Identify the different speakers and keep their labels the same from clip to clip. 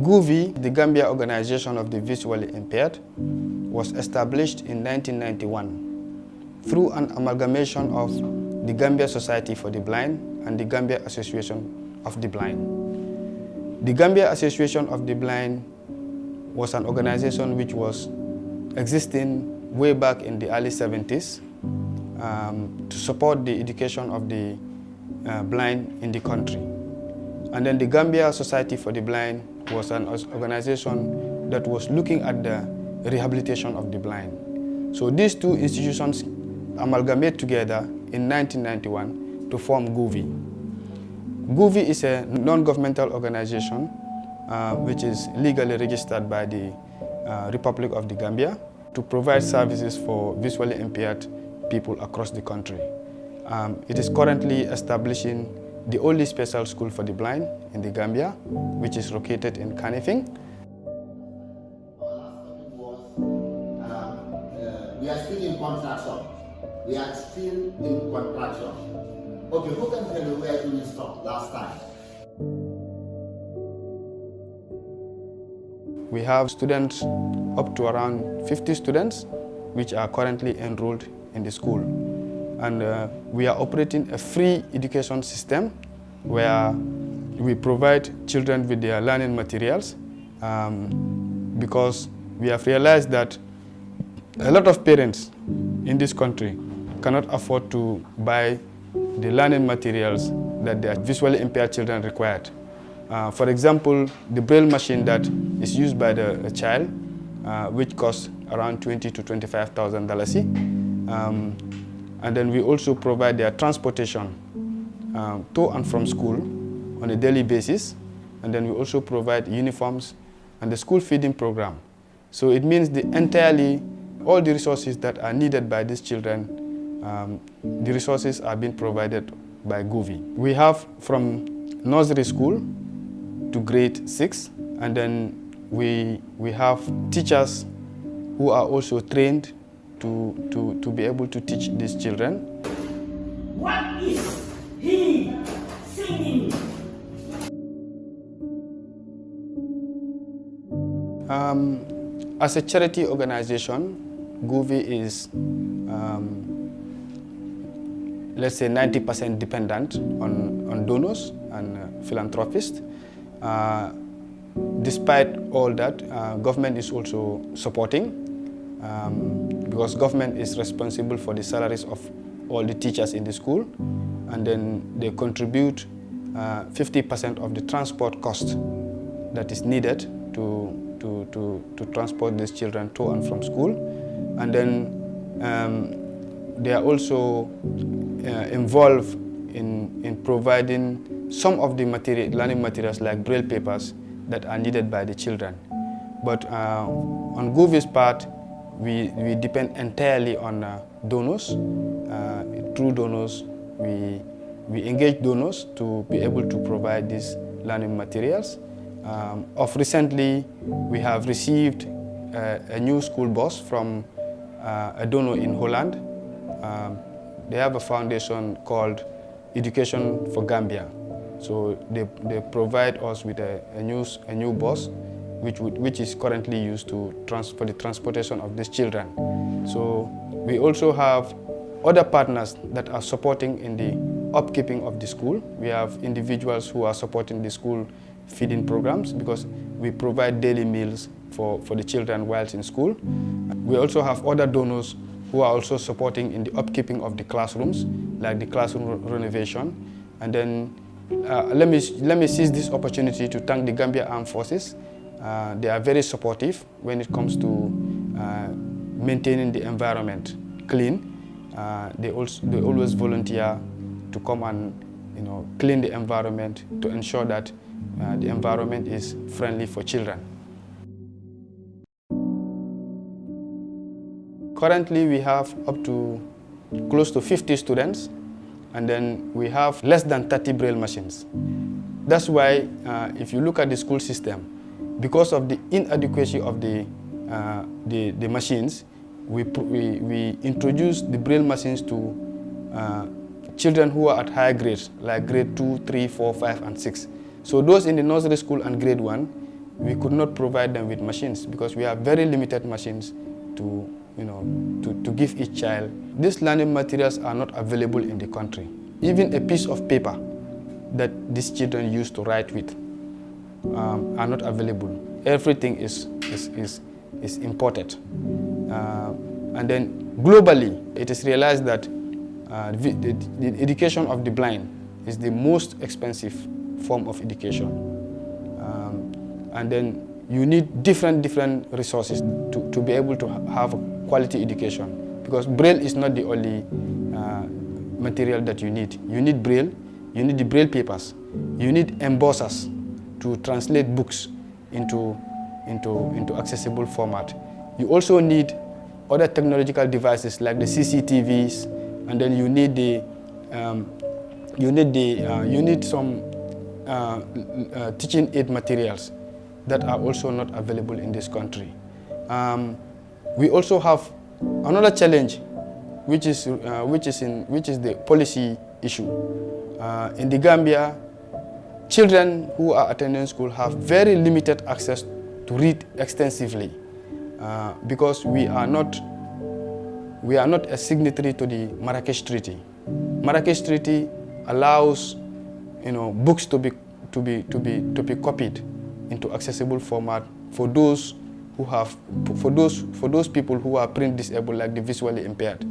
Speaker 1: GOVI, the Gambia Organization of the Visually Impaired, was established in 1991 through an amalgamation of the Gambia Society for the Blind and the Gambia Association of the Blind. The Gambia Association of the Blind was an organization which was existing way back in the early 70s to support the education of the blind in the country. And then the Gambia Society for the Blind was an organization that was looking at the rehabilitation of the blind. So these two institutions amalgamated together in 1991 to form GOVI. GOVI is a non-governmental organization which is legally registered by the Republic of the Gambia to provide services for visually impaired people across the country. It is currently establishing the only special school for the blind in the Gambia, which is located in Kanifing.
Speaker 2: We are still in contraction. We are still in contraction. Okay, who can tell me where do we stop last time?
Speaker 1: We have students up to around 50 students which are currently enrolled in the school. And we are operating a free education system where we provide children with their learning materials because we have realized that a lot of parents in this country cannot afford to buy the learning materials that their visually impaired children required. For example, the braille machine that is used by the child, which costs around $20,000 to $25,000. And then we also provide their transportation to and from school on a daily basis. And then we also provide uniforms and the school feeding program. So it means all the resources that are needed by these children, the resources are being provided by GOVI. We have from nursery school to grade 6, and then we have teachers who are also trained to be able to teach these children.
Speaker 3: What is he singing?
Speaker 1: As a charity organization, GOVI is, let's say, 90% dependent on donors and philanthropists. Despite all that, government is also supporting because government is responsible for the salaries of all the teachers in the school, and then they contribute 50% of the transport cost that is needed to transport these children to and from school. And then they are also involved in providing some of the learning materials like braille papers that are needed by the children. But on GOVI's part, we depend entirely on donors. Through donors, we engage donors to be able to provide these learning materials. Recently, we have received a new school bus from a donor in Holland. They have a foundation called Education for Gambia. So they provide us with a new bus, which is currently used for the transportation of these children. So we also have other partners that are supporting in the upkeeping of the school. We have individuals who are supporting the school feeding programs because we provide daily meals for the children whilst in school. We also have other donors who are also supporting in the upkeeping of the classrooms, like the classroom renovation. And then let me seize this opportunity to thank the Gambia Armed Forces. They are very supportive when it comes to maintaining the environment clean. They always volunteer to come and clean the environment to ensure that the environment is friendly for children. Currently, we have up to close to 50 students, and then we have less than 30 braille machines. That's why, if you look at the school system, because of the inadequacy of the machines, we introduce the braille machines to children who are at higher grades, like grade 2, 3, 4, 5, and 6. So those in the nursery school and grade 1, we could not provide them with machines because we have very limited machines to give each child. These learning materials are not available in the country. Even a piece of paper that these children used to write with are not available. Everything is imported. And then globally, it is realized that the education of the blind is the most expensive form of education. And then you need different resources to be able to have a quality education, because Braille is not the only material that you need. You need Braille, you need the Braille papers, you need embossers to translate books into accessible format. You also need other technological devices like the CCTVs, and then you need some teaching aid materials that are also not available in this country. We also have another challenge, which is the policy issue. In the Gambia, children who are attending school have very limited access to read extensively because we are not a signatory to the Marrakesh Treaty. Marrakesh Treaty allows books to be copied into accessible format for those people who are print disabled, like the visually impaired.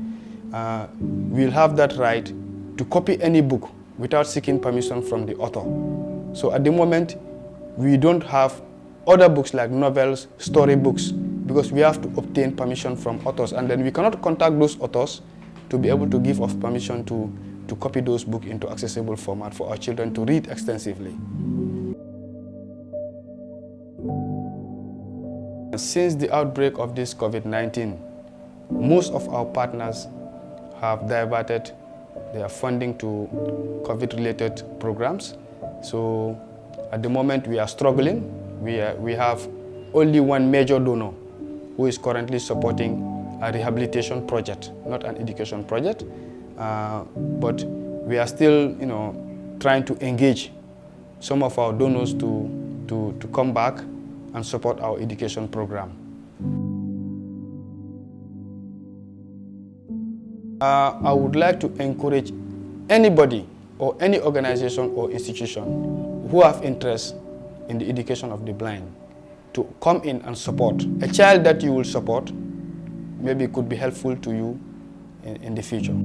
Speaker 1: We'll have that right to copy any book without seeking permission from the author. So at the moment, we don't have other books like novels, storybooks, because we have to obtain permission from authors, and then we cannot contact those authors to be able to give us permission to copy those books into accessible format for our children to read extensively. Since the outbreak of this COVID-19, most of our partners have diverted their funding to COVID-related programs. So at the moment we are struggling. We have only one major donor who is currently supporting a rehabilitation project, not an education project. But we are still, trying to engage some of our donors to come back and support our education program. I would like to encourage anybody or any organization or institution who have interest in the education of the blind to come in and support. A child that you will support maybe could be helpful to you in the future.